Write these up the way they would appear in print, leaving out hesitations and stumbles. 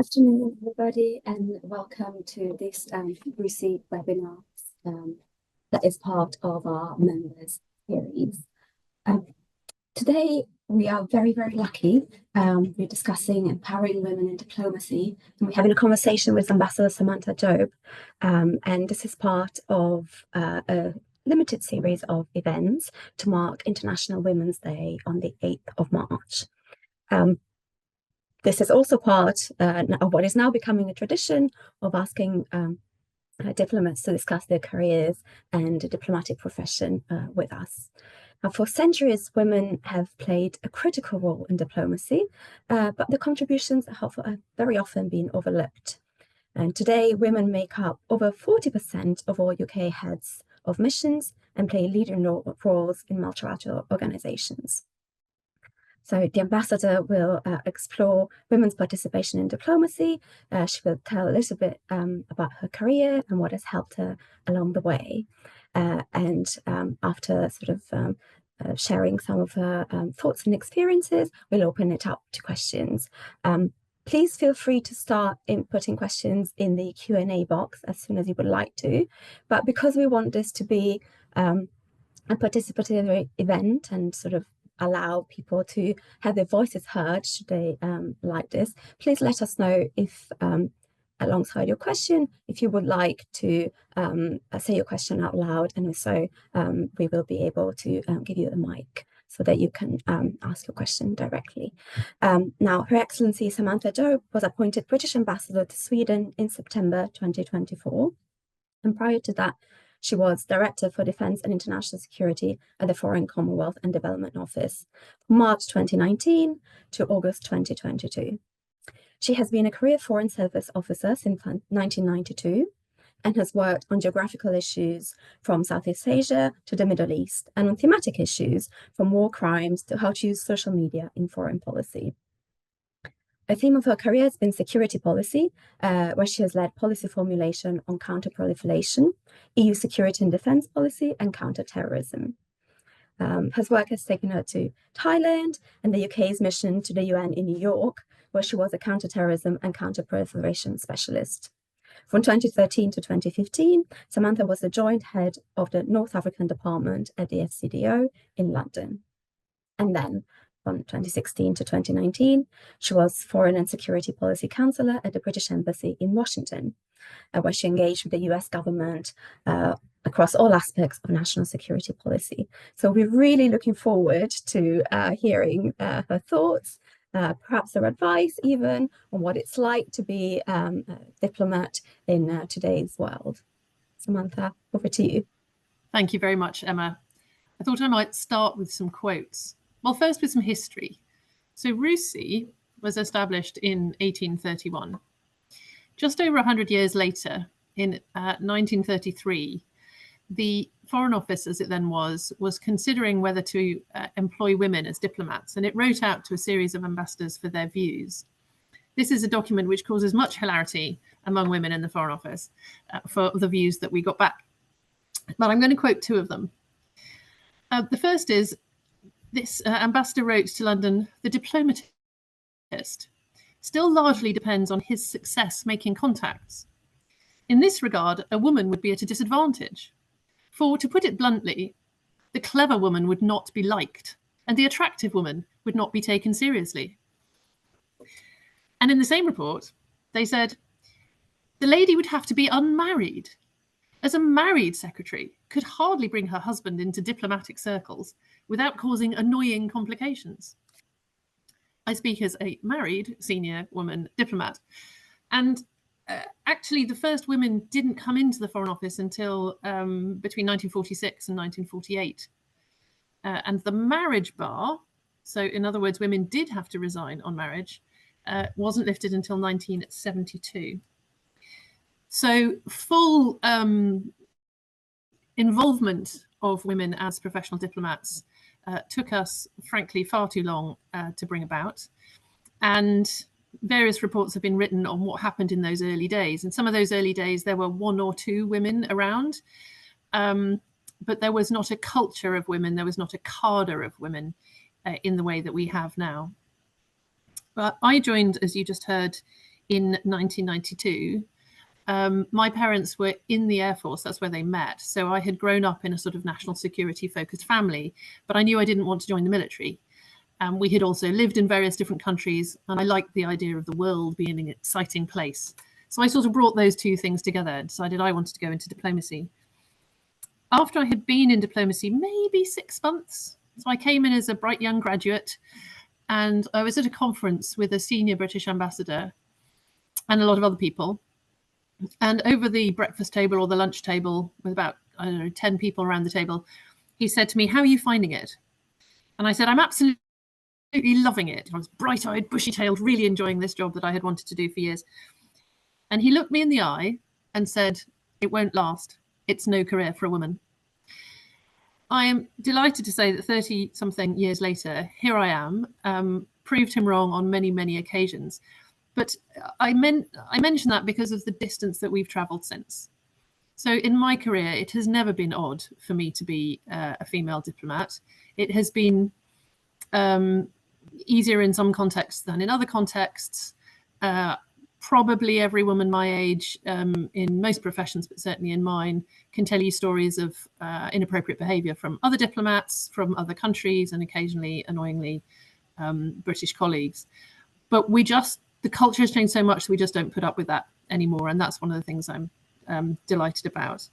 afternoon, everybody, and welcome to this RUSI webinar that is part of our members series. Today, we are very, very lucky. We're discussing empowering women in diplomacy, and we're having a conversation with Ambassador Samantha Job. And this is part of a limited series of events to mark International Women's Day on the 8th of March. This is also part of what is now becoming a tradition of asking diplomats to discuss their careers and the diplomatic profession with us. Now, for centuries, women have played a critical role in diplomacy, but the contributions have very often been overlooked. And today, women make up over 40% of all UK heads of missions and play leading roles in multilateral organizations. So the ambassador will explore women's participation in diplomacy. She will tell a little bit about her career and what has helped her along the way. And after sort of sharing some of her thoughts and experiences, we'll open it up to questions. Please feel free to start inputting questions in the Q&A box as soon as you would like to. But because we want this to be a participatory event and sort of allow people to have their voices heard should they like this, please let us know if alongside your question, if you would like to say your question out loud, and if so, we will be able to give you the mic so that you can ask your question directly. Now, Her Excellency Samantha Job was appointed British Ambassador to Sweden in September 2024, and prior to that, she was Director for Defence and International Security at the Foreign, Commonwealth and Development Office from March 2019 to August 2022. She has been a career Foreign Service officer since 1992 and has worked on geographical issues from Southeast Asia to the Middle East and on thematic issues from war crimes to how to use social media in foreign policy. A theme of her career has been security policy, where she has led policy formulation on counter-proliferation, EU security and defence policy, and counter-terrorism. Her work has taken her to Thailand and the UK's mission to the UN in New York, where she was a counter-terrorism and counter-proliferation specialist. From 2013 to 2015, Samantha was the joint head of the North African Department at the FCDO in London. And then, from 2016 to 2019, she was Foreign and Security Policy Counselor at the British Embassy in Washington, where she engaged with the US government across all aspects of national security policy. So we're really looking forward to hearing her thoughts, perhaps her advice even on what it's like to be a diplomat in today's world. Samantha, over to you. Thank you very much, Emma. I thought I might start with some quotes. Well, first with some history. So RUSI was established in 1831. Just over 100 years later, in 1933, the Foreign Office, as it then was considering whether to employ women as diplomats, and it wrote out to a series of ambassadors for their views. This is a document which causes much hilarity among women in the Foreign Office for the views that we got back. But I'm going to quote two of them. The first is, this ambassador wrote to London, "The diplomatist still largely depends on his success making contacts. In this regard, a woman would be at a disadvantage. For, to put it bluntly, the clever woman would not be liked, and the attractive woman would not be taken seriously." And in the same report, they said, "The lady would have to be unmarried, as a married secretary could hardly bring her husband into diplomatic circles without causing annoying complications." I speak as a married senior woman diplomat. And actually, the first women didn't come into the Foreign Office until between 1946 and 1948. And the marriage bar, so in other words, women did have to resign on marriage, wasn't lifted until 1972. So full involvement of women as professional diplomats took us, frankly, far too long to bring about. And various reports have been written on what happened in those early days. In some of those early days, there were one or two women around, but there was not a culture of women. There was not a cadre of women in the way that we have now. But I joined, as you just heard, in 1992, my parents were in the Air Force. That's where they met. So I had grown up in a sort of national security focused family, but I knew I didn't want to join the military. And we had also lived in various different countries, and I liked the idea of the world being an exciting place. So I sort of brought those two things together and decided I wanted to go into diplomacy. After I had been in diplomacy maybe 6 months, so I came in as a bright young graduate, and I was at a conference with a senior British ambassador and a lot of other people. And over the breakfast table or the lunch table, with about, I don't know, 10 people around the table, he said to me, "How are you finding it?" And I said, "I'm absolutely loving it." I was bright-eyed, bushy-tailed, really enjoying this job that I had wanted to do for years. And he looked me in the eye and said, "It won't last. It's no career for a woman." I am delighted to say that 30-something years later, here I am, proved him wrong on many, many occasions. But I mention that because of the distance that we've traveled since. So in my career, it has never been odd for me to be a female diplomat. It has been easier in some contexts than in other contexts. Probably every woman my age, in most professions, but certainly in mine, can tell you stories of inappropriate behaviour from other diplomats, from other countries, and occasionally, annoyingly, British colleagues. But the culture has changed so much that we just don't put up with that anymore. And that's one of the things I'm delighted about.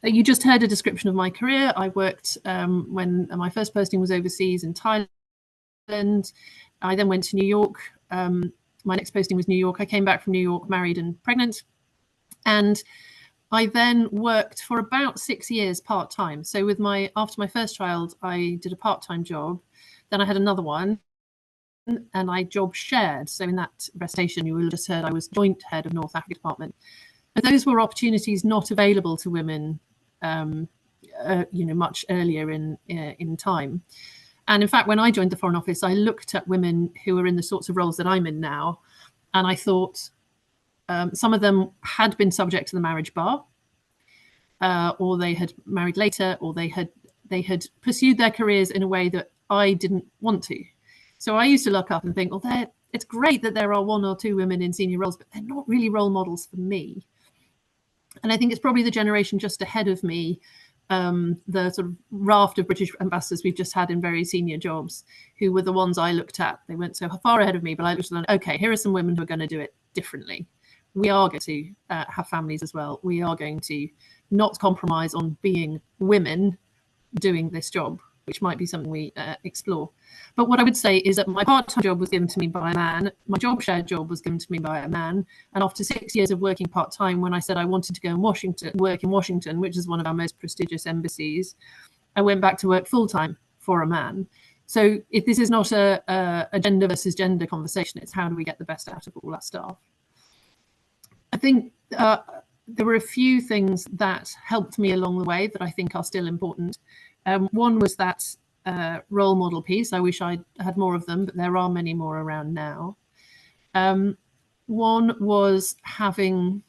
You just heard a description of my career. I worked when my first posting was overseas in Thailand. I then went to New York. My next posting was New York. I came back from New York, married and pregnant. And I then worked for about 6 years part-time. So after my first child, I did a part-time job. Then I had another one, and I job shared. So in that prestation, you will have just heard I was joint head of North Africa Department. And those were opportunities not available to women, much earlier in time. And in fact, when I joined the Foreign Office, I looked at women who were in the sorts of roles that I'm in now, and I thought some of them had been subject to the marriage bar, or they had married later, or they had pursued their careers in a way that I didn't want to. So I used to look up and think, well, it's great that there are 1 or 2 women in senior roles, but they're not really role models for me. And I think it's probably the generation just ahead of me, the sort of raft of British ambassadors we've just had in very senior jobs, who were the ones I looked at. They weren't so far ahead of me, but I looked at them, okay, here are some women who are going to do it differently. We are going to have families as well. We are going to not compromise on being women doing this job, which might be something we explore. But what I would say is that my part-time job was given to me by a man. My job shared job was given to me by a man. And after 6 years of working part-time, when I said I wanted to go work in Washington, which is one of our most prestigious embassies, I went back to work full-time for a man. So this is not a gender versus gender conversation. It's how do we get the best out of all our staff. I think there were a few things that helped me along the way that I think are still important. One was that role model piece. I wish I had more of them, but there are many more around now. One was having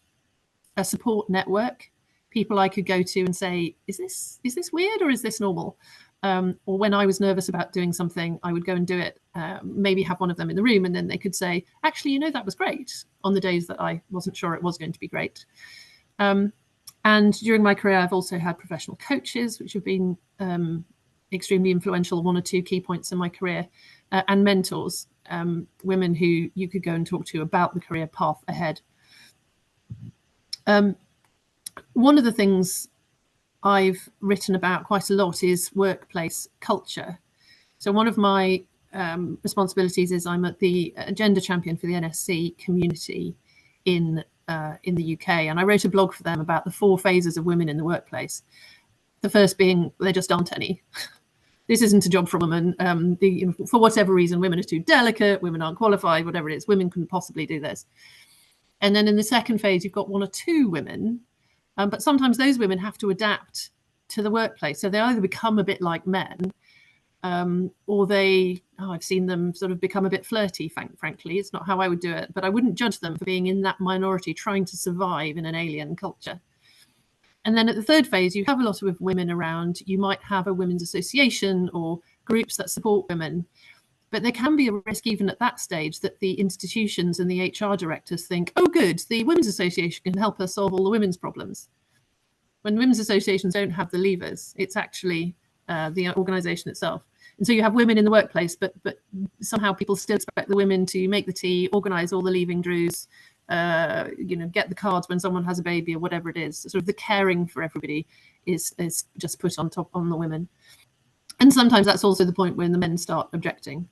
a support network, people I could go to and say, is this weird or is this normal? Or when I was nervous about doing something, I would go and do it, maybe have one of them in the room, and then they could say, actually, that was great, on the days that I wasn't sure it was going to be great. And during my career, I've also had professional coaches, which have been extremely influential, 1 or 2 key points in my career, and mentors, women who you could go and talk to about the career path ahead. One of the things I've written about quite a lot is workplace culture. So one of my responsibilities is I'm at the agenda champion for the NSC community in the UK, and I wrote a blog for them about the 4 phases of women in the workplace. The first being there just aren't any. This isn't a job for a woman. For whatever reason, women are too delicate, women aren't qualified, whatever it is, women couldn't possibly do this. And then in the second phase, you've got 1 or 2 women, but sometimes those women have to adapt to the workplace. So they either become a bit like men, or I've seen them sort of become a bit flirty, frankly. It's not how I would do it, but I wouldn't judge them for being in that minority trying to survive in an alien culture. And then at the third phase, you have a lot of women around. You might have a women's association or groups that support women. But there can be a risk even at that stage that the institutions and the HR directors think, oh, good, the Women's Association can help us solve all the women's problems. When women's associations don't have the levers, it's actually the organisation itself. And so you have women in the workplace, but somehow people still expect the women to make the tea, organise all the leaving drews, get the cards when someone has a baby or whatever it is. Sort of the caring for everybody is just put on top on the women. And sometimes that's also the point when the men start objecting.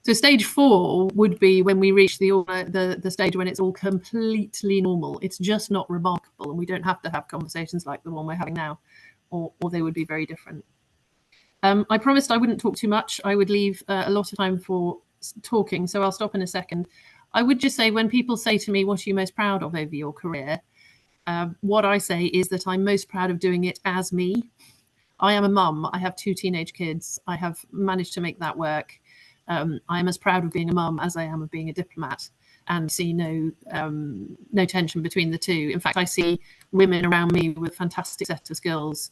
So stage 4 would be when we reach the stage when it's all completely normal. It's just not remarkable, and we don't have to have conversations like the one we're having now, or they would be very different. I promised I wouldn't talk too much. I would leave a lot of time for talking, so I'll stop in a second. I would just say, when people say to me, what are you most proud of over your career? What I say is that I'm most proud of doing it as me. I am a mum. I have 2 teenage kids. I have managed to make that work. I'm as proud of being a mum as I am of being a diplomat, and see no tension between the two. In fact, I see women around me with a fantastic set of skills,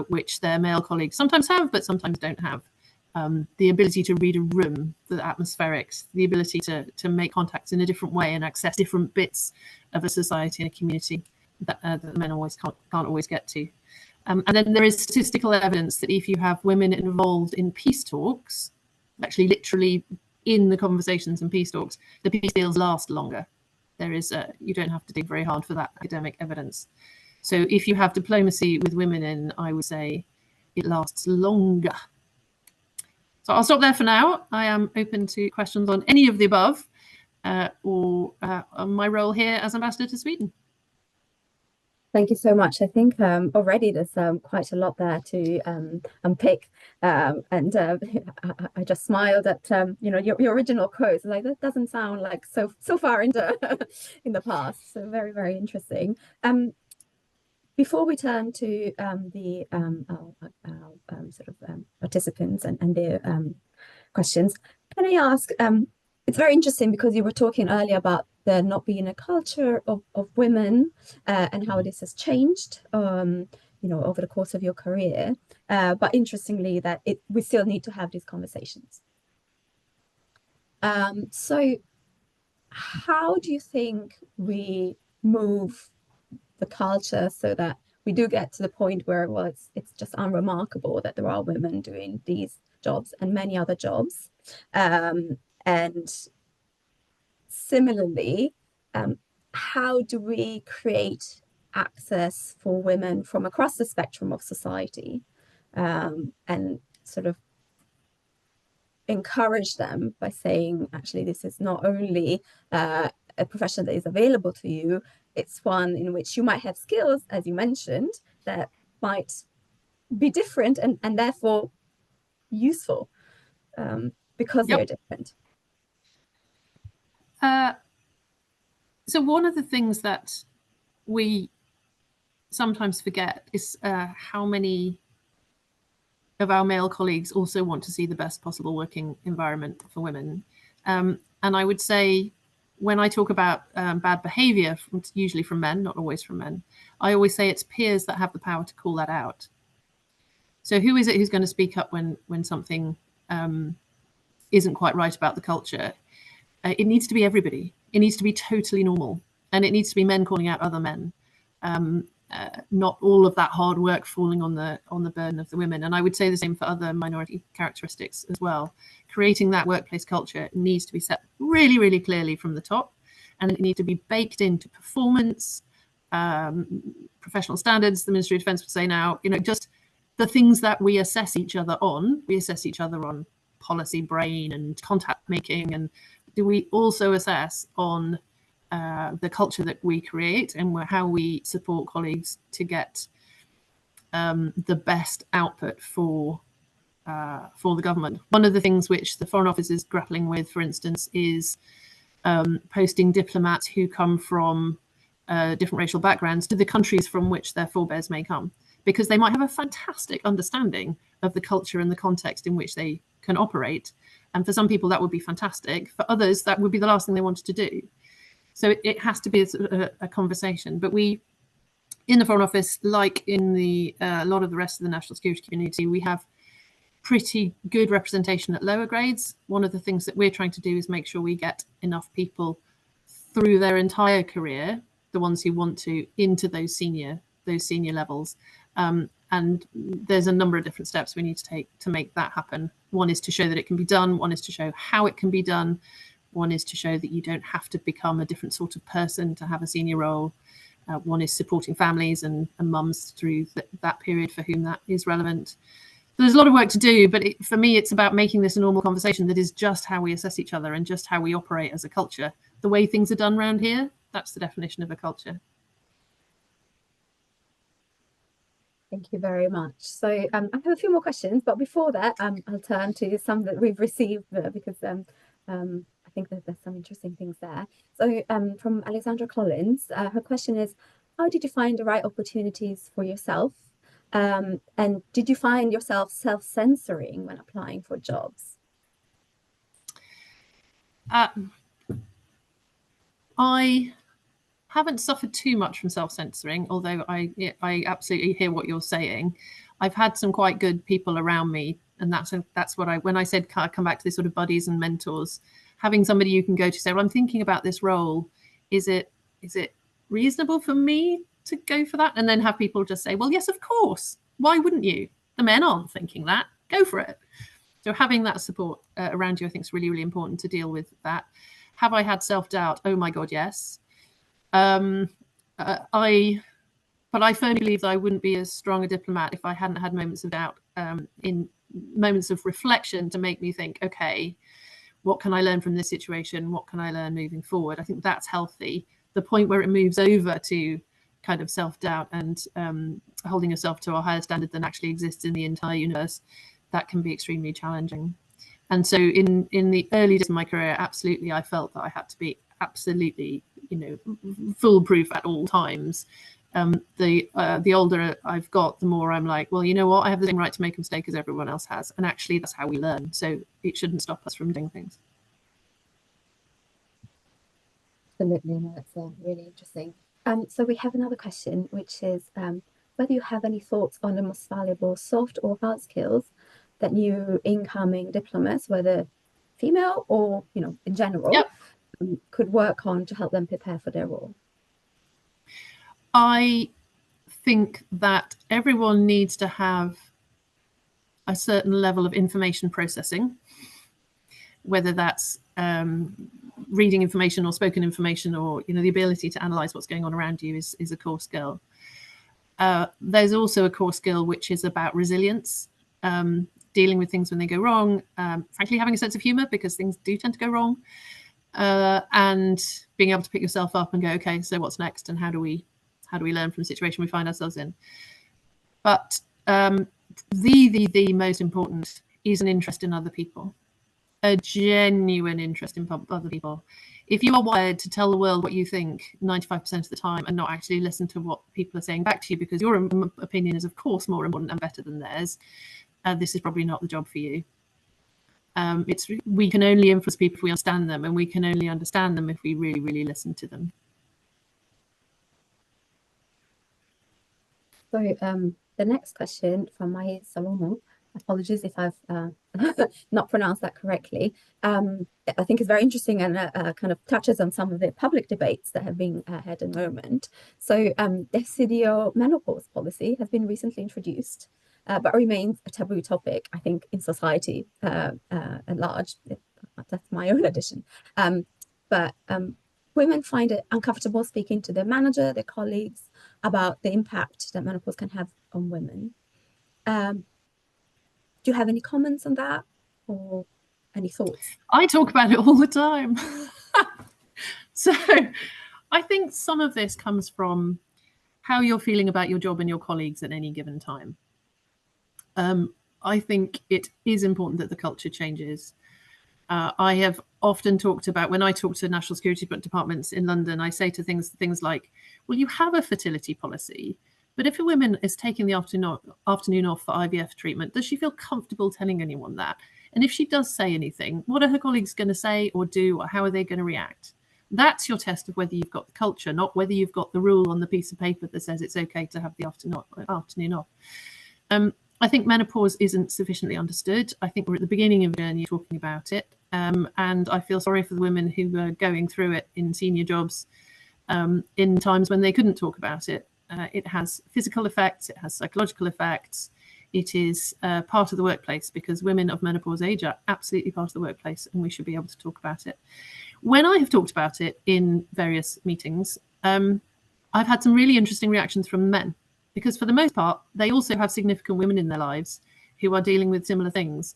which their male colleagues sometimes have, but sometimes don't have. The ability to read a room, the atmospherics, the ability to make contacts in a different way and access different bits of a society and a community that men always can't always get to. And then there is statistical evidence that if you have women involved in peace talks, actually literally in the conversations and peace talks, the peace deals last longer. There is you don't have to dig very hard for that academic evidence. So if you have diplomacy with women in, I would say it lasts longer. So I'll stop there for now. I am open to questions on any of the above, or on my role here as ambassador to Sweden. Thank you so much. I think already there's quite a lot there to unpick, and I just smiled at your original quotes. Like, that doesn't sound like so far into in the past. So very, very interesting. Before we turn to the participants and their questions, can I ask? It's very interesting because you were talking earlier about there not being a culture of women, and how this has changed, over the course of your career. But interestingly, that we still need to have these conversations. So how do you think we move the culture so that we do get to the point where, well, it's just unremarkable that there are women doing these jobs and many other jobs, and similarly, how do we create access for women from across the spectrum of society, and sort of encourage them by saying, actually, this is not only a profession that is available to you, it's one in which you might have skills, as you mentioned, that might be different and therefore useful, because they're different. So one of the things that we sometimes forget is how many of our male colleagues also want to see the best possible working environment for women. And I would say, when I talk about bad behavior, usually from men, not always from men, I always say it's peers that have the power to call that out. So who is it who's going to speak up when something isn't quite right about the culture? It needs to be everybody. It needs to be totally normal. And it needs to be men calling out other men. Not all of that hard work falling on the burden of the women. And I would say the same for other minority characteristics as well. Creating that workplace culture needs to be set really, really clearly from the top. And it needs to be baked into performance, professional standards. The Ministry of Defence would say now, just the things that we assess each other on. We assess each other on policy brain and contact making, and do we also assess on the culture that we create and how we support colleagues to get the best output for the government. One of the things which the Foreign Office is grappling with, for instance, is posting diplomats who come from different racial backgrounds to the countries from which their forebears may come, because they might have a fantastic understanding of the culture and the context in which they can operate. And for some people, that would be fantastic. For others, that would be the last thing they wanted to do. So it has to be a conversation. But we, in the Foreign Office, like in a lot of the rest of the national security community, we have pretty good representation at lower grades. One of the things that we're trying to do is make sure we get enough people through their entire career, the ones who want to, into those senior levels. And there's a number of different steps we need to take to make that happen. One is to show that it can be done. One is to show how it can be done. One is to show that you don't have to become a different sort of person to have a senior role. One is supporting families and mums through that period for whom that is relevant. So there's a lot of work to do, but for me, it's about making this a normal conversation that is just how we assess each other and just how we operate as a culture. The way things are done around here, that's the definition of a culture. Thank you very much. So I have a few more questions, but before that, I'll turn to some that we've received because I think that there's some interesting things there. So from Alexandra Collins, her question is, how did you find the right opportunities for yourself? And did you find yourself self-censoring when applying for jobs? I haven't suffered too much from self-censoring, although I absolutely hear what you're saying. I've had some quite good people around me, and that's what when I said come back to this sort of buddies and mentors, having somebody you can go to say, well, I'm thinking about this role. Is it reasonable for me to go for that? And then have people just say, well, yes, of course. Why wouldn't you? The men aren't thinking that. Go for it. So having that support around you, I think, is really, really important to deal with that. Have I had self-doubt? Oh my God, yes. But I firmly believe that I wouldn't be as strong a diplomat if I hadn't had moments of doubt, in moments of reflection to make me think, okay, what can I learn from this situation? What can I learn moving forward? I think that's healthy. The point where it moves over to kind of self-doubt and holding yourself to a higher standard than actually exists in the entire universe, that can be extremely challenging. And so in the early days of my career, absolutely, I felt that I had to be absolutely, foolproof at all times. The older I've got, the more I'm like, well, you know what? I have the same right to make a mistake as everyone else has. And actually, that's how we learn. So it shouldn't stop us from doing things. Absolutely. No, that's really interesting. So we have another question, which is whether you have any thoughts on the most valuable soft or hard skills that new incoming diplomats, whether female or, in general, yep, could work on to help them prepare for their role. I think that everyone needs to have a certain level of information processing, whether that's reading information or spoken information, or the ability to analyze what's going on around you is a core skill. There's also a core skill which is about resilience, dealing with things when they go wrong, frankly having a sense of humor because things do tend to go wrong, and being able to pick yourself up and go, okay, so what's next, and how do we learn from the situation we find ourselves in. But the most important is an interest in other people, a genuine interest in other people. If you are wired to tell the world what you think 95% of the time and not actually listen to what people are saying back to you because your opinion is of course more important and better than theirs, this is probably not the job for you. We can only influence people if we understand them, and we can only understand them if we really, really listen to them. So the next question from Mahid Salomo, apologies if I've not pronounced that correctly, I think is very interesting and kind of touches on some of the public debates that have been had at the moment. So decidio menopause policy has been recently introduced, but remains a taboo topic, I think, in society at large. That's my own addition. But women find it uncomfortable speaking to their manager, their colleagues, about the impact that menopause can have on women. Do you have any comments on that or any thoughts? I talk about it all the time. So I think some of this comes from how you're feeling about your job and your colleagues at any given time. I think it is important that the culture changes. I have often talked about, when I talk to national security departments in London, I say to things like, well, you have a fertility policy, but if a woman is taking the afternoon off for IVF treatment, does she feel comfortable telling anyone that? And if she does say anything, what are her colleagues going to say or do, or how are they going to react? That's your test of whether you've got the culture, not whether you've got the rule on the piece of paper that says it's okay to have the afternoon off. I think menopause isn't sufficiently understood. I think we're at the beginning of a journey talking about it. And I feel sorry for the women who are going through it in senior jobs in times when they couldn't talk about it. It has physical effects, it has psychological effects. It is part of the workplace, because women of menopause age are absolutely part of the workplace, and we should be able to talk about it. When I have talked about it in various meetings, I've had some really interesting reactions from men, because for the most part, they also have significant women in their lives who are dealing with similar things.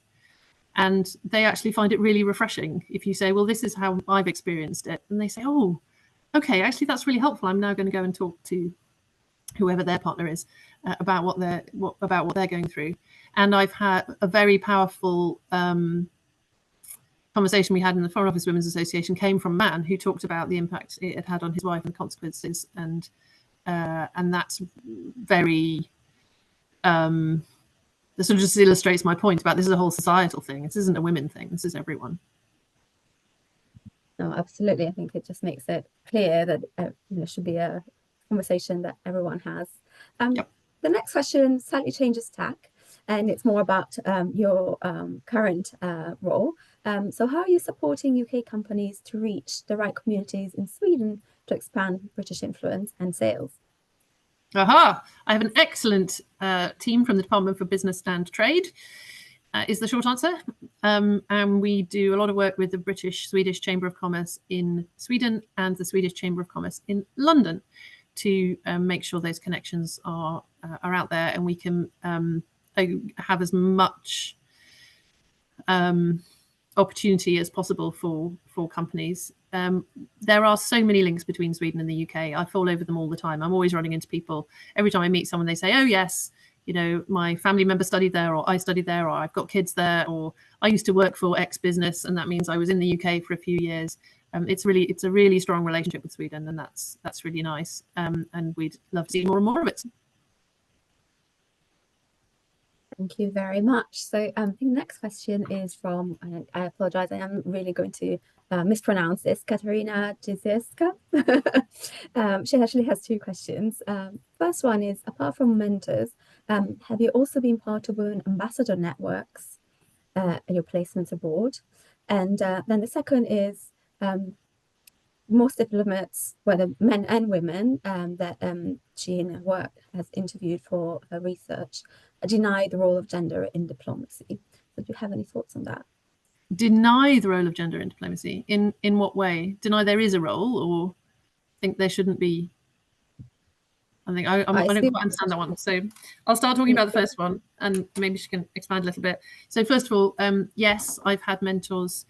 And they actually find it really refreshing if you say, well, this is how I've experienced it. And they say, oh, okay, actually, that's really helpful. I'm now going to go and talk to whoever their partner is about what they're going through. And I've had a very powerful conversation we had in the Foreign Office Women's Association came from a man who talked about the impact it had had on his wife and the consequences. And that's very this sort of just illustrates my point about this is a whole societal thing. This isn't a women thing. This is everyone. No, absolutely. I think it just makes it clear that there should be a conversation that everyone has. Yep. The next question slightly changes tack, and it's more about your current role. So how are you supporting UK companies to reach the right communities in Sweden to expand British influence and sales? Aha! I have an excellent team from the Department for Business and Trade, is the short answer. And we do a lot of work with the British-Swedish Chamber of Commerce in Sweden and the Swedish Chamber of Commerce in London to make sure those connections are out there, and we can have as much opportunity as possible for companies. There are so many links between Sweden and the UK. I fall over them all the time. I'm always running into people. Every time I meet someone, they say, oh, yes, you know, my family member studied there, or I studied there, or I've got kids there, or I used to work for X business, and that means I was in the UK for a few years. It's a really strong relationship with Sweden, and that's really nice. And we'd love to see more and more of it. Thank you very much. So I think the next question is from, I apologize, I am really going to mispronounce this, Katarina Dziecka. She actually has two questions. First one is, apart from mentors, have you also been part of women ambassador networks in your placements abroad? And then the second is, most diplomats, whether men and women, that she in her work has interviewed for her research, deny the role of gender in diplomacy. So do you have any thoughts on that? Deny the role of gender in diplomacy? In what way? Deny there is a role, or think there shouldn't be? I think I don't quite understand that one. So I'll start talking about the first one, and maybe she can expand a little bit. So first of all, yes, I've had mentors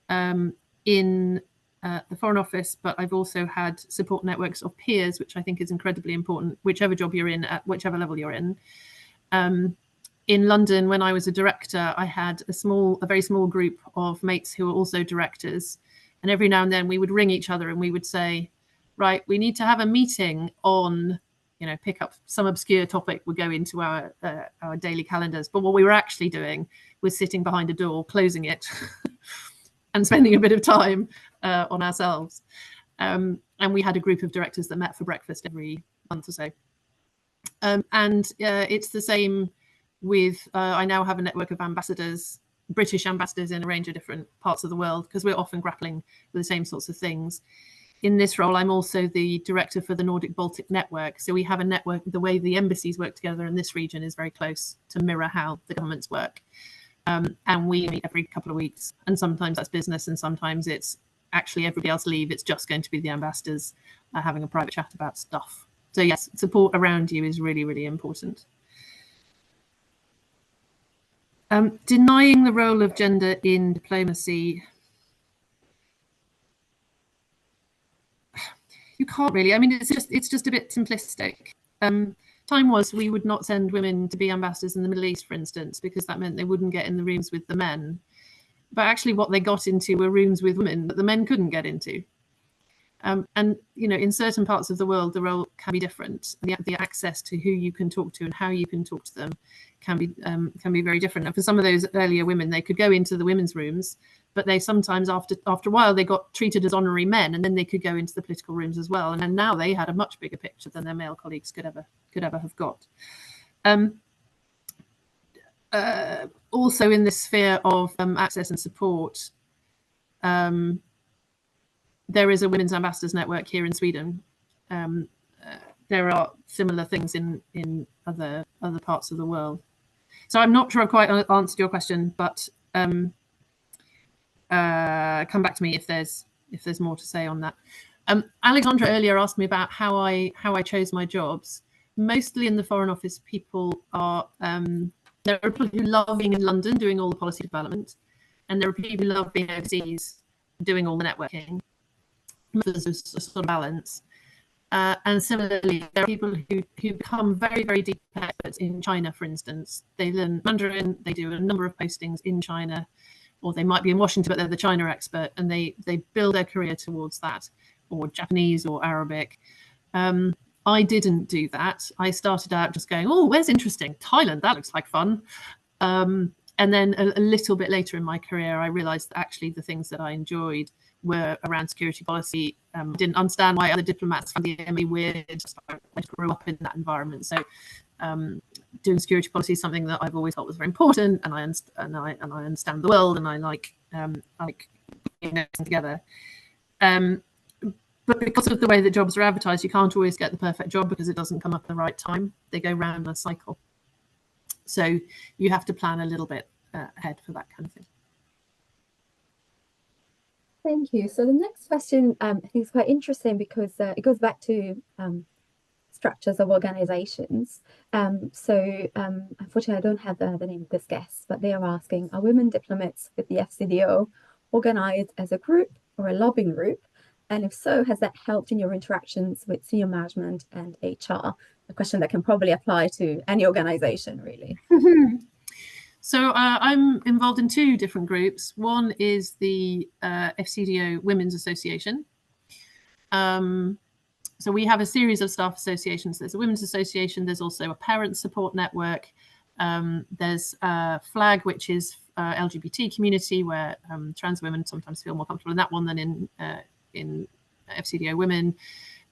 in the Foreign Office, but I've also had support networks of peers, which I think is incredibly important, whichever job you're in, at whichever level you're in. In London, when I was a director, I had a very small group of mates who were also directors. And every now and then we would ring each other and we would say, right, we need to have a meeting on, you know, pick up some obscure topic would go into our daily calendars. But what we were actually doing was sitting behind a door, closing it and spending a bit of time on ourselves. And we had a group of directors that met for breakfast every month or so. And it's the same with, I now have a network of ambassadors, British ambassadors in a range of different parts of the world, because we're often grappling with the same sorts of things. In this role, I'm also the director for the Nordic Baltic Network. So we have a network, the way the embassies work together in this region is very close to mirror how the governments work. And we meet every couple of weeks, and sometimes that's business, and sometimes it's actually everybody else leave. It's just going to be the ambassadors having a private chat about stuff. So yes, support around you is really, really important. Denying the role of gender in diplomacy. You can't really. I mean, it's just a bit simplistic. Time was we would not send women to be ambassadors in the Middle East, for instance, because that meant they wouldn't get in the rooms with the men. But actually what they got into were rooms with women that the men couldn't get into. And, you know, in certain parts of the world, the role can be different. The access to who you can talk to and how you can talk to them can be very different. And for some of those earlier women, they could go into the women's rooms, but they sometimes, after a while, they got treated as honorary men, and then they could go into the political rooms as well. And then now they had a much bigger picture than their male colleagues could ever have got. also in the sphere of access and support, there is a Women's Ambassadors Network here in Sweden. There are similar things in other parts of the world. So I'm not sure I've quite answered your question, but come back to me if there's more to say on that. Alexandra earlier asked me about how I chose my jobs. Mostly in the Foreign Office, people are there are people who love being in London doing all the policy development, and there are people who love being overseas doing all the networking. There's a sort of balance. And similarly, there are people who become very, very deep experts in China, for instance. They learn Mandarin, they do a number of postings in China, or they might be in Washington, but they're the China expert, and they build their career towards that, or Japanese or Arabic. I didn't do that. I started out just going, oh, where's interesting? Thailand, that looks like fun. And then a little bit later in my career, I realized that actually the things that I enjoyed were around security policy. Didn't understand why other diplomats found the ME weird. I grew up in that environment. So doing security policy is something that I've always thought was very important, and I understand the world, and I like putting it together. But because of the way that jobs are advertised, you can't always get the perfect job because it doesn't come up at the right time. They go round a cycle. So you have to plan a little bit ahead for that kind of thing. Thank you. So the next question I think is quite interesting because it goes back to structures of organizations. Unfortunately, I don't have the name of this guest, but they are asking, are women diplomats with the FCDO organized as a group or a lobbying group? And if so, has that helped in your interactions with senior management and HR? A question that can probably apply to any organization, really. So I'm involved in two different groups. One is the FCDO Women's Association. So we have a series of staff associations. There's a Women's Association. There's also a Parent Support Network. There's FLAG, which is LGBT community, where trans women sometimes feel more comfortable in that one than in FCDO Women.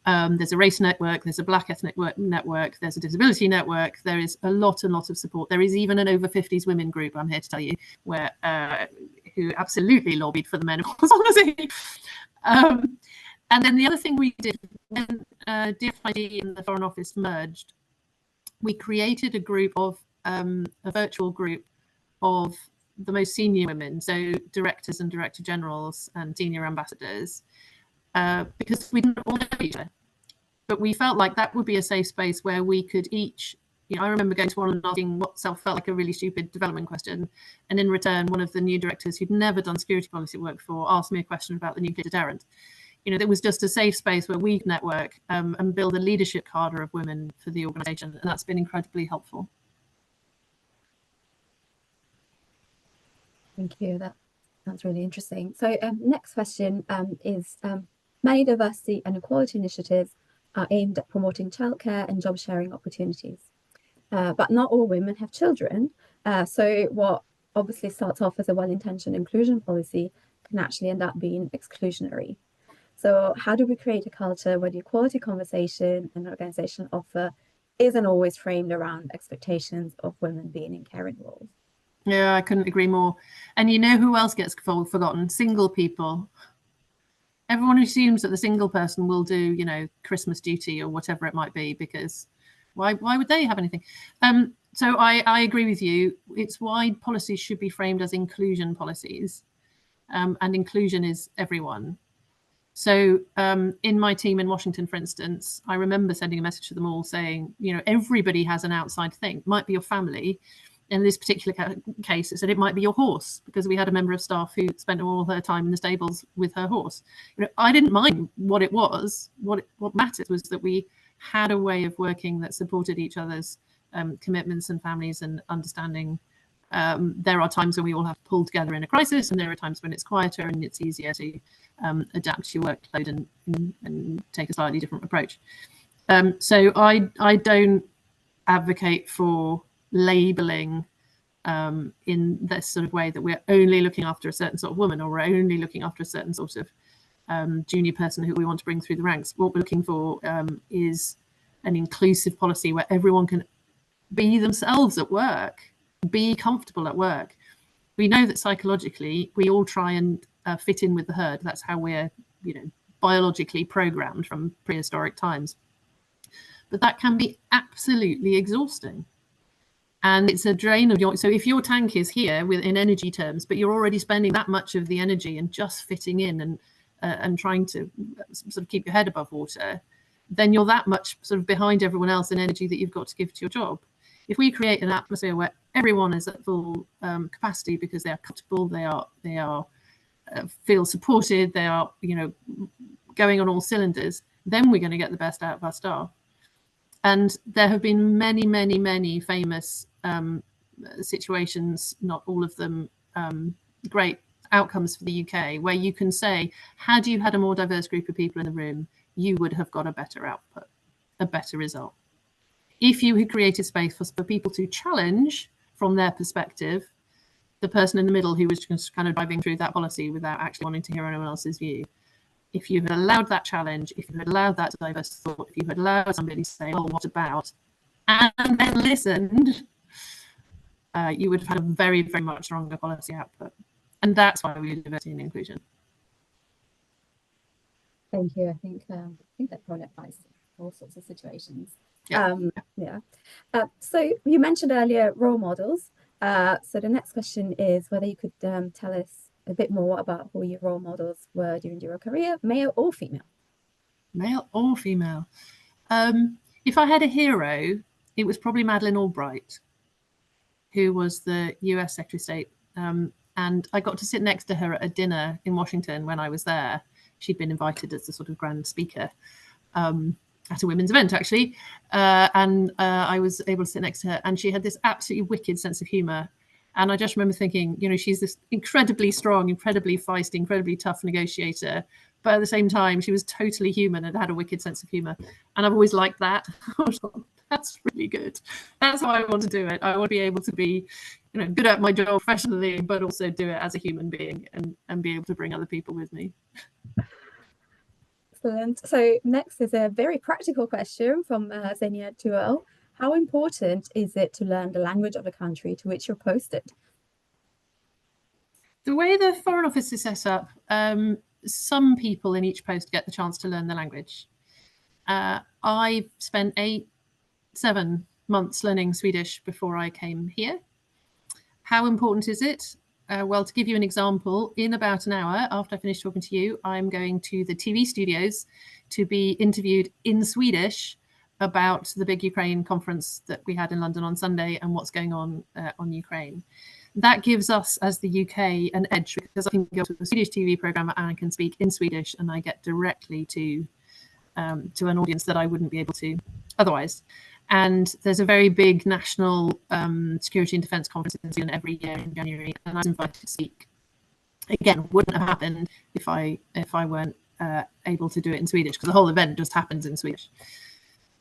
There's a race network, there's a Black ethnic network, there's a disability network. There is a lot and lot of support. There is even an over 50s women group, I'm here to tell you, where who absolutely lobbied for the menopause policy. And then the other thing we did when DFID and the Foreign Office merged, we created a group of a virtual group of the most senior women, so directors and director generals and senior ambassadors, because we didn't all know each other. But we felt like that would be a safe space where we could each, I remember going to one and asking what felt like a really stupid development question. And in return, one of the new directors who'd never done security policy work before asked me a question about the nuclear deterrent. There was just a safe space where we network and build a leadership cadre of women for the organization. And that's been incredibly helpful. Thank you. That's really interesting. So next question is, many diversity and equality initiatives are aimed at promoting childcare and job sharing opportunities. But not all women have children. So what obviously starts off as a well-intentioned inclusion policy can actually end up being exclusionary. So how do we create a culture where the equality conversation and organization offer isn't always framed around expectations of women being in caring roles? Yeah, I couldn't agree more. And you know who else gets forgotten? Single people. Everyone assumes that the single person will do, Christmas duty or whatever it might be, because why would they have anything? So I agree with you. It's why policies should be framed as inclusion policies, and inclusion is everyone. So in my team in Washington, for instance, I remember sending a message to them all saying, everybody has an outside thing. It might be your family. In this particular case, it said it might be your horse, because we had a member of staff who spent all her time in the stables with her horse. I didn't mind what it was. What mattered was that we had a way of working that supported each other's commitments and families and understanding. There are times when we all have to pull together in a crisis, and there are times when it's quieter and it's easier to adapt to your workload and take a slightly different approach. So I don't advocate for labeling in this sort of way that we're only looking after a certain sort of woman, or we're only looking after a certain sort of junior person who we want to bring through the ranks. What we're looking for is an inclusive policy where everyone can be themselves at work, be comfortable at work. We know that psychologically we all try and fit in with the herd. That's how we're, biologically programmed from prehistoric times. But that can be absolutely exhausting. And it's a drain of your, so if your tank is here in energy terms, but you're already spending that much of the energy and just fitting in and trying to sort of keep your head above water, then you're that much sort of behind everyone else in energy that you've got to give to your job. If we create an atmosphere where everyone is at full capacity because they are comfortable, they are feel supported, they are, going on all cylinders, then we're going to get the best out of our staff. And there have been many, many, many famous situations, not all of them great outcomes for the UK, where you can say, had you had a more diverse group of people in the room, you would have got a better output, a better result. If you had created space for people to challenge from their perspective, the person in the middle who was just kind of driving through that policy without actually wanting to hear anyone else's view, if you had allowed that challenge, if you had allowed that diverse thought, if you had allowed somebody to say, oh, what about, and then listened, you would have had a very, very much stronger policy output. And that's why we do diversity and inclusion. Thank you. I think that probably applies to all sorts of situations. Yeah. So you mentioned earlier role models. So the next question is whether you could tell us a bit more about who your role models were during your career, male or female? Male or female? If I had a hero, it was probably Madeleine Albright, who was the US Secretary of State. And I got to sit next to her at a dinner in Washington when I was there. She'd been invited as the sort of grand speaker at a women's event, actually. And I was able to sit next to her, and she had this absolutely wicked sense of humor. And I just remember thinking, she's this incredibly strong, incredibly feisty, incredibly tough negotiator. But at the same time, she was totally human and had a wicked sense of humor. And I've always liked that. That's really good. That's how I want to do it. I want to be able to be, good at my job professionally, but also do it as a human being and be able to bring other people with me. Excellent. So next is a very practical question from Xenia Tuel. How important is it to learn the language of the country to which you're posted? The way the Foreign Office is set up, some people in each post get the chance to learn the language. I spent 7 months learning Swedish before I came here. How important is it? Well, to give you an example, in about an hour after I finish talking to you, I'm going to the TV studios to be interviewed in Swedish about the big Ukraine conference that we had in London on Sunday and what's going on Ukraine. That gives us, as the UK, an edge because I can go to a Swedish TV programme and I can speak in Swedish, and I get directly to an audience that I wouldn't be able to otherwise. And there's a very big national security and defence conference in Sweden every year in January, and I was invited to speak. Again, wouldn't have happened if I weren't able to do it in Swedish, because the whole event just happens in Swedish.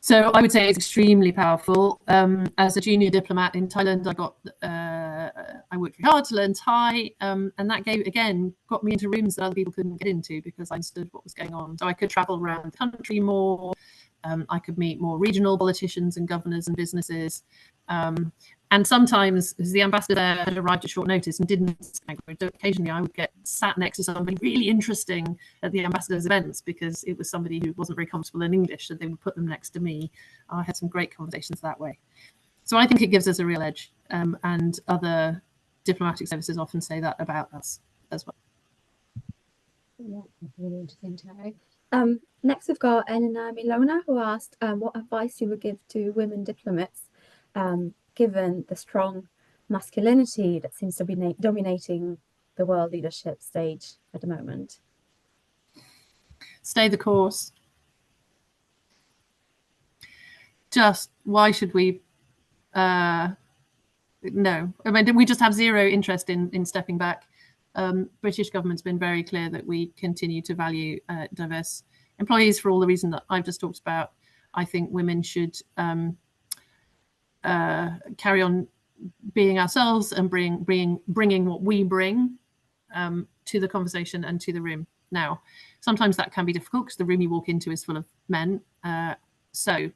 So I would say it's extremely powerful. As a junior diplomat in Thailand, I worked very hard to learn Thai, and that got me into rooms that other people couldn't get into because I understood what was going on. So I could travel around the country more. I could meet more regional politicians and governors and businesses. And sometimes, as the ambassador there had arrived at short notice and didn't speak language, occasionally I would get sat next to somebody really interesting at the ambassador's events because it was somebody who wasn't very comfortable in English, so they would put them next to me. I had some great conversations that way. So I think it gives us a real edge, and other diplomatic services often say that about us as well. Yeah, really interesting to know. Next, we've got Elena Milona, who asked what advice you would give to women diplomats, given the strong masculinity that seems to be dominating the world leadership stage at the moment. Stay the course. Just why should we? No, I mean, we just have zero interest in stepping back. British government's been very clear that we continue to value diverse employees for all the reasons that I've just talked about. I think women should carry on being ourselves and bringing what we bring to the conversation and to the room. Now, sometimes that can be difficult because the room you walk into is full of men. So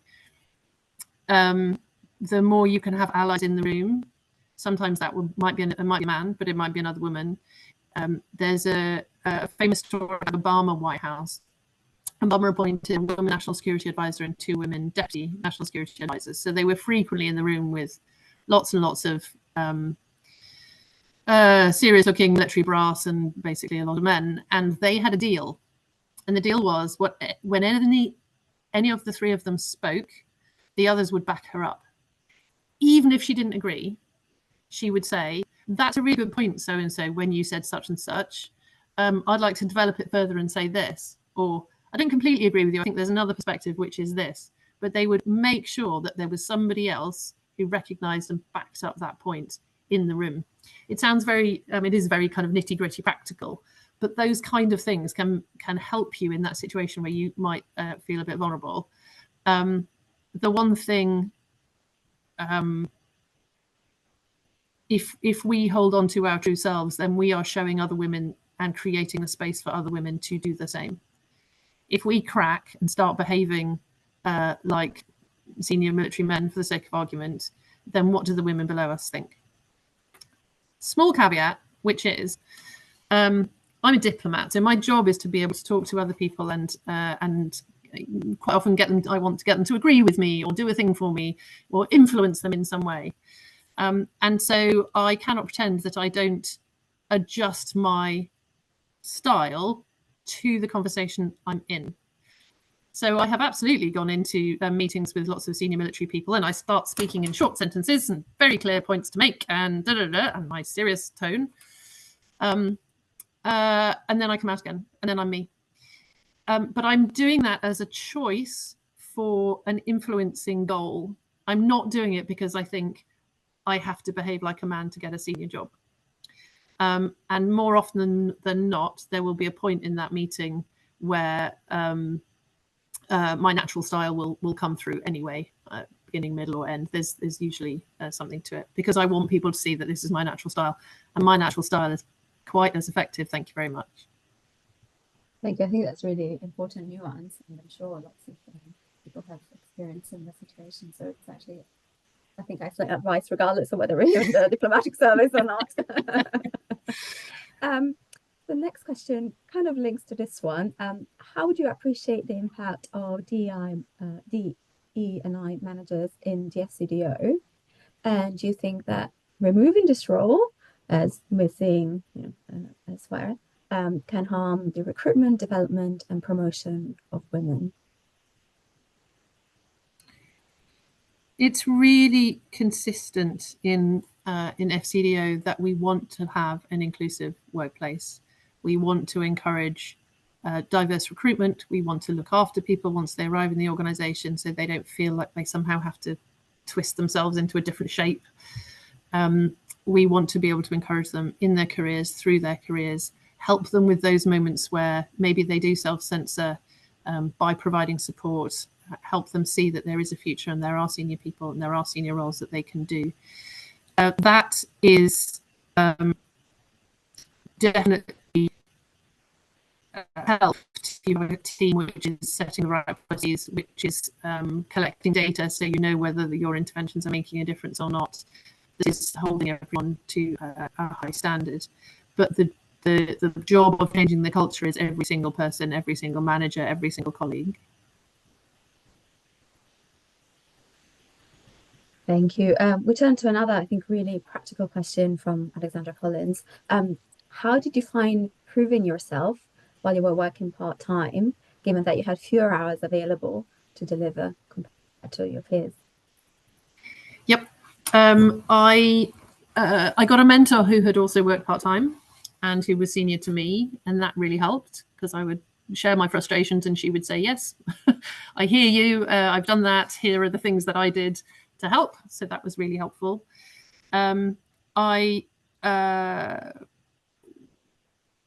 the more you can have allies in the room, Sometimes that might be a man, but it might be another woman. There's a famous story of Obama White House. Obama appointed a woman national security advisor and 2 women deputy national security advisors. So they were frequently in the room with lots and lots of serious-looking military brass and basically a lot of men. And they had a deal. And the deal was when any of the 3 of them spoke, the others would back her up. Even if she didn't agree, she would say, "That's a really good point, so-and-so, when you said such and such. I'd like to develop it further and say this." Or, "I don't completely agree with you. I think there's another perspective, which is this." But they would make sure that there was somebody else who recognized and backed up that point in the room. It sounds very, it is very kind of nitty-gritty practical, but those kind of things can help you in that situation where you might feel a bit vulnerable. The one thing, if we hold on to our true selves, then we are showing other women and creating a space for other women to do the same. If we crack and start behaving like senior military men for the sake of argument, then what do the women below us think? Small caveat, which is, I'm a diplomat, so my job is to be able to talk to other people and quite often I want to get them to agree with me or do a thing for me or influence them in some way. And so I cannot pretend that I don't adjust my style to the conversation I'm in. So I have absolutely gone into meetings with lots of senior military people, and I start speaking in short sentences and very clear points to make, and and my serious tone. And then I come out again, and then I'm me. But I'm doing that as a choice for an influencing goal. I'm not doing it because I think I have to behave like a man to get a senior job. And more often than not, there will be a point in that meeting where my natural style will come through anyway, beginning, middle, or end. There's usually something to it, because I want people to see that this is my natural style, and my natural style is quite as effective. Thank you very much. Thank you. I think that's really important nuance, and I'm sure lots of people have experience in the situation. So it's actually, I think, excellent advice, regardless of whether you're in the diplomatic service or not. The next question kind of links to this one. How would you appreciate the impact of DE&I managers in DFCDO? And do you think that removing this role, as we're seeing elsewhere, can harm the recruitment, development, and promotion of women? It's really consistent in FCDO that we want to have an inclusive workplace. We want to encourage diverse recruitment. We want to look after people once they arrive in the organisation, so they don't feel like they somehow have to twist themselves into a different shape. We want to be able to encourage them in their careers, through their careers, help them with those moments where maybe they do self-censor by providing support, help them see that there is a future and there are senior people and there are senior roles that they can do. That is definitely helped. You have a team which is setting the right policies, which is collecting data, so you know whether your interventions are making a difference or not. This is holding everyone to a high standard. But the job of changing the culture is every single person, every single manager, every single colleague. Thank you. We turn to another, I think, really practical question from Alexandra Collins. How did you find proving yourself while you were working part-time, given that you had fewer hours available to deliver compared to your peers? Yep. I got a mentor who had also worked part-time and who was senior to me, and that really helped, because I would share my frustrations and she would say, yes, I hear you, I've done that, here are the things that I did to help. So that was really helpful. I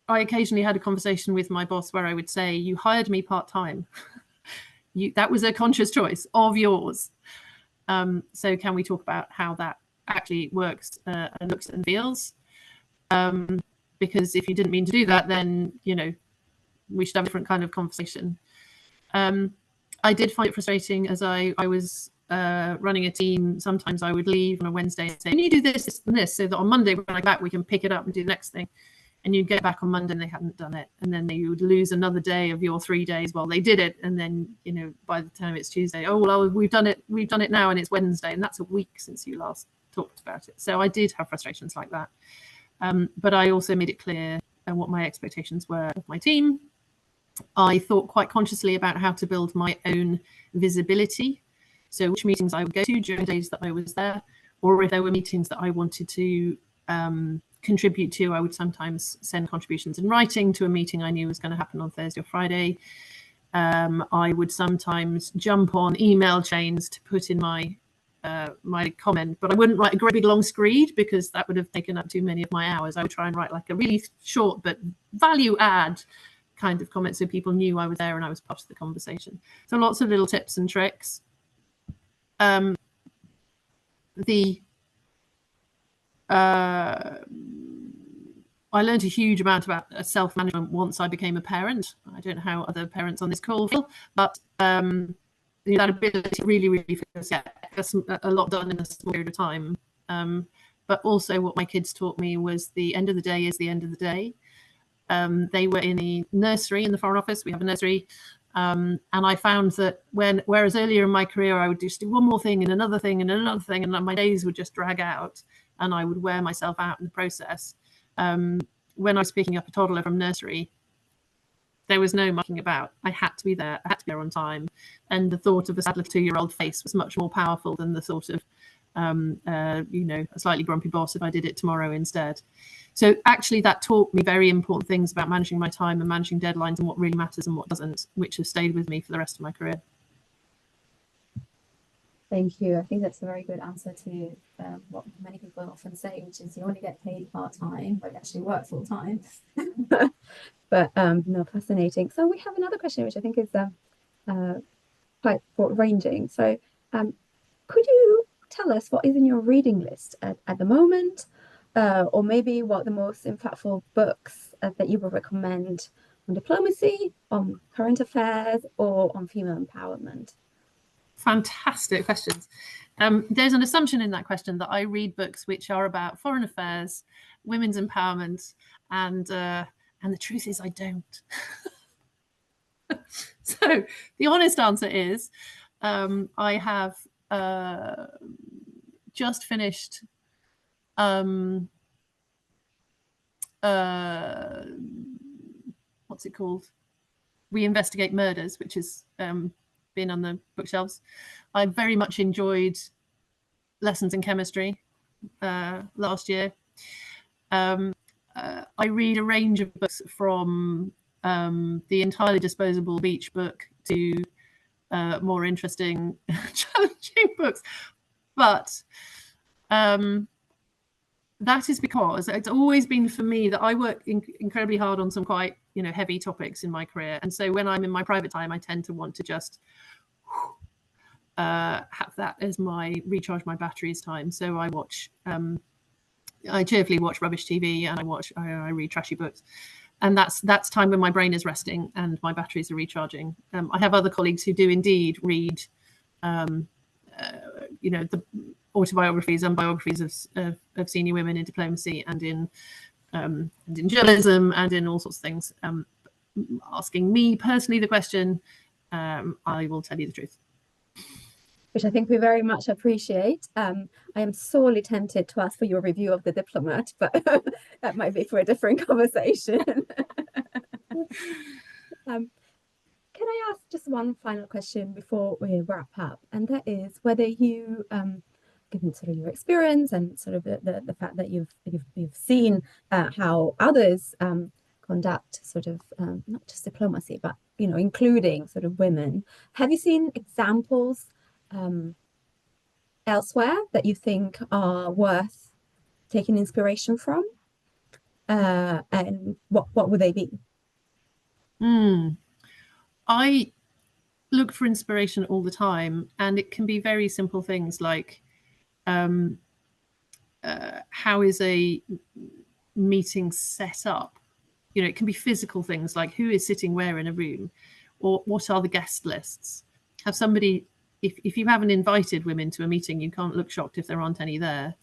occasionally had a conversation with my boss where I would say, you hired me part-time. That was a conscious choice of yours. So can we talk about how that actually works and looks and feels? Because if you didn't mean to do that, then, you know, we should have a different kind of conversation. I did find it frustrating as I was running a team, sometimes I would leave on a Wednesday and say, can you do this, this, and this, so that on Monday when I get back, we can pick it up and do the next thing. And you'd get back on Monday and they hadn't done it. And then you would lose another day of your 3 days while they did it. And then, you know, by the time it's Tuesday, oh, well, we've done it now and it's Wednesday. And that's a week since you last talked about it. So I did have frustrations like that. But I also made it clear what my expectations were of my team. I thought quite consciously about how to build my own visibility. So which meetings I would go to during days that I was there, or if there were meetings that I wanted to contribute to, I would sometimes send contributions in writing to a meeting I knew was going to happen on Thursday or Friday. I would sometimes jump on email chains to put in my comment, but I wouldn't write a great big long screed because that would have taken up too many of my hours. I would try and write like a really short but value add kind of comment so people knew I was there and I was part of the conversation. So lots of little tips and tricks. I learned a huge amount about self-management once I became a parent. I don't know how other parents on this call feel, but that ability really feels, yeah, a lot done in a small period of time. But also what my kids taught me was the end of the day is the end of the day. They were in the nursery in the Foreign Office. We have a nursery. And I found that whereas earlier in my career, I would just do one more thing and another thing and another thing, and my days would just drag out and I would wear myself out in the process. When I was picking up a toddler from nursery, there was no mucking about. I had to be there. I had to be there on time. And the thought of a sad little 2-year-old face was much more powerful than the sort of, you know, a slightly grumpy boss if I did it tomorrow instead. So actually that taught me very important things about managing my time and managing deadlines and what really matters and what doesn't, which have stayed with me for the rest of my career. Thank you. I think that's a very good answer to what many people often say, which is you only get paid part-time, but you actually work full-time. But no, fascinating. So we have another question, which I think is quite broad-ranging. So could you tell us what is in your reading list at the moment, or maybe what the most impactful books that you would recommend on diplomacy, on current affairs, or on female empowerment? Fantastic questions. There's an assumption in that question that I read books which are about foreign affairs, women's empowerment, and the truth is I don't. So the honest answer is I have just finished what's it called? We Investigate Murders, which has been on the bookshelves. I very much enjoyed Lessons in Chemistry last year. I read a range of books from the entirely disposable beach book to more interesting, challenging books. But that is because it's always been for me that I work incredibly hard on some quite, you know, heavy topics in my career. And so when I'm in my private time, I tend to want to just have that as my recharge my batteries time. So I watch, I cheerfully watch rubbish TV and I read trashy books. And that's time when my brain is resting and my batteries are recharging. I have other colleagues who do indeed read, you know, the autobiographies and biographies of senior women in diplomacy and in journalism and in all sorts of things. Asking me personally the question, I will tell you the truth. Which I think we very much appreciate. I am sorely tempted to ask for your review of The Diplomat, but that might be for a different conversation. Can I ask just one final question before we wrap up? And that is whether you, given sort of your experience and sort of the fact that you've seen how others conduct sort of not just diplomacy, but, you know, including sort of women, have you seen examples elsewhere that you think are worth taking inspiration from? And what would they be? I look for inspiration all the time, and it can be very simple things like how is a meeting set up? You know, it can be physical things like who is sitting where in a room, or what are the guest lists? Have somebody if you haven't invited women to a meeting, you can't look shocked if there aren't any there.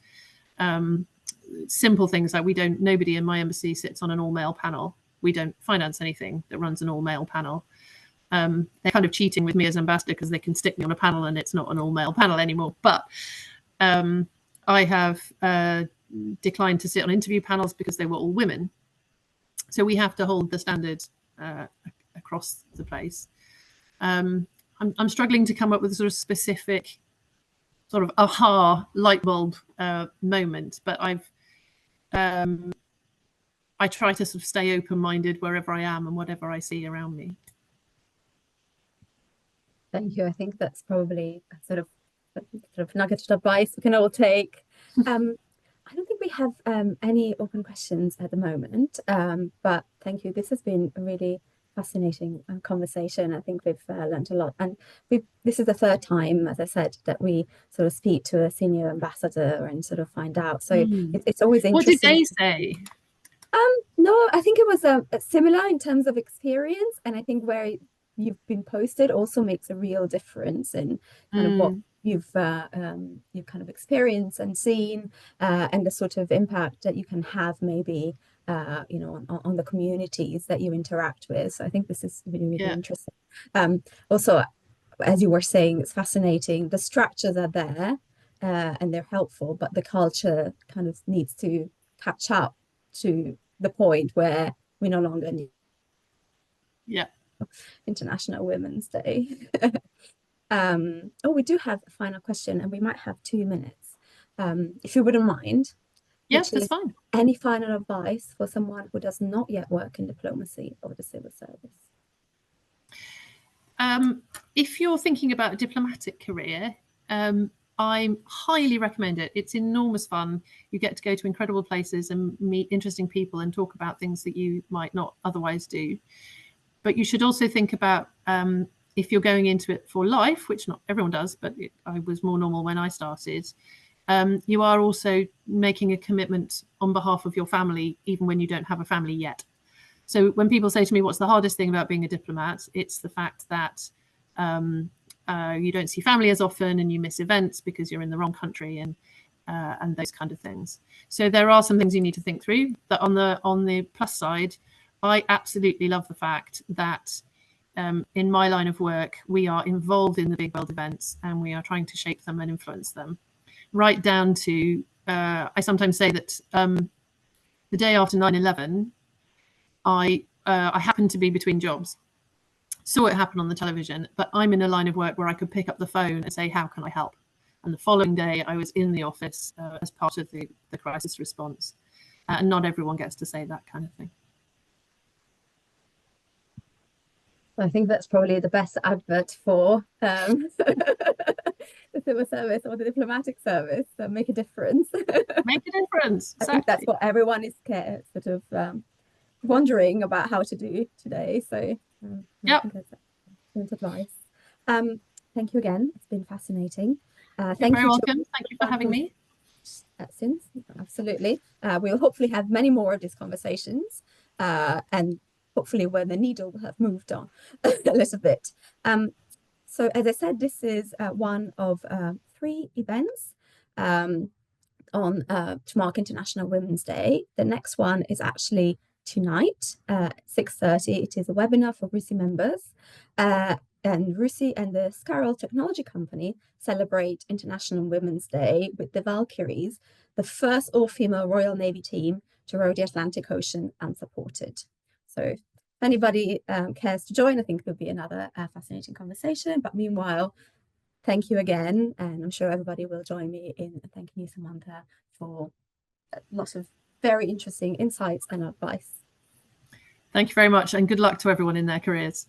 Simple things like nobody in my embassy sits on an all-male panel. We don't finance anything that runs an all-male panel. They're kind of cheating with me as ambassador because they can stick me on a panel and it's not an all-male panel anymore. But I have declined to sit on interview panels because they were all women. So we have to hold the standard across the place. I'm struggling to come up with a sort of specific sort of aha light bulb moment, but I try to sort of stay open-minded wherever I am and whatever I see around me. Thank you. I think that's probably a sort of nugget of advice we can all take. I don't think we have any open questions at the moment, but thank you. This has been a really fascinating conversation. I think we've learned a lot, and this is the third time, as I said, that we sort of speak to a senior ambassador and sort of find out. So it's always interesting. What did they say? No, I think it was similar in terms of experience, and I think where you've been posted also makes a real difference in kind of what you've kind of experienced and seen, and the sort of impact that you can have maybe on the communities that you interact with. So I think this is really, really interesting. Also, as you were saying, it's fascinating. The structures are there and they're helpful, but the culture kind of needs to catch up to the point where we no longer need International Women's Day. We do have a final question, and we might have 2 minutes, if you wouldn't mind. Yes, that's fine. Any final advice for someone who does not yet work in diplomacy or the civil service? If you're thinking about a diplomatic career, I highly recommend it. It's enormous fun. You get to go to incredible places and meet interesting people and talk about things that you might not otherwise do. But you should also think about if you're going into it for life, which not everyone does, but I was more normal when I started. You are also making a commitment on behalf of your family, even when you don't have a family yet. So when people say to me, what's the hardest thing about being a diplomat? It's the fact that you don't see family as often and you miss events because you're in the wrong country and those kind of things. So there are some things you need to think through. That on the plus side, I absolutely love the fact that in my line of work, we are involved in the big world events and we are trying to shape them and influence them. Right down to, I sometimes say that the day after 9/11, I happened to be between jobs, saw it happen on the television, but I'm in a line of work where I could pick up the phone and say, how can I help? And the following day, I was in the office as part of the crisis response. And not everyone gets to say that kind of thing. I think that's probably the best advert for the civil service or the diplomatic service. So make a difference. Make a difference. Exactly. I think that's what everyone is sort of wondering about how to do today. So I think that's excellent advice. Thank you again. It's been fascinating. You're very welcome. Thank you for having me. Absolutely. We'll hopefully have many more of these conversations, and hopefully where the needle will have moved on a little bit. So as I said, this is one of 3 events to mark International Women's Day. The next one is actually tonight at 6:30. It is a webinar for RUSI members. And RUSI and the Scarroll Technology Company celebrate International Women's Day with the Valkyries, the first all-female Royal Navy team to row the Atlantic Ocean unsupported. So if anybody cares to join, I think there'll be another fascinating conversation. But meanwhile, thank you again. And I'm sure everybody will join me in thanking you, Samantha, for lots of very interesting insights and advice. Thank you very much. And good luck to everyone in their careers.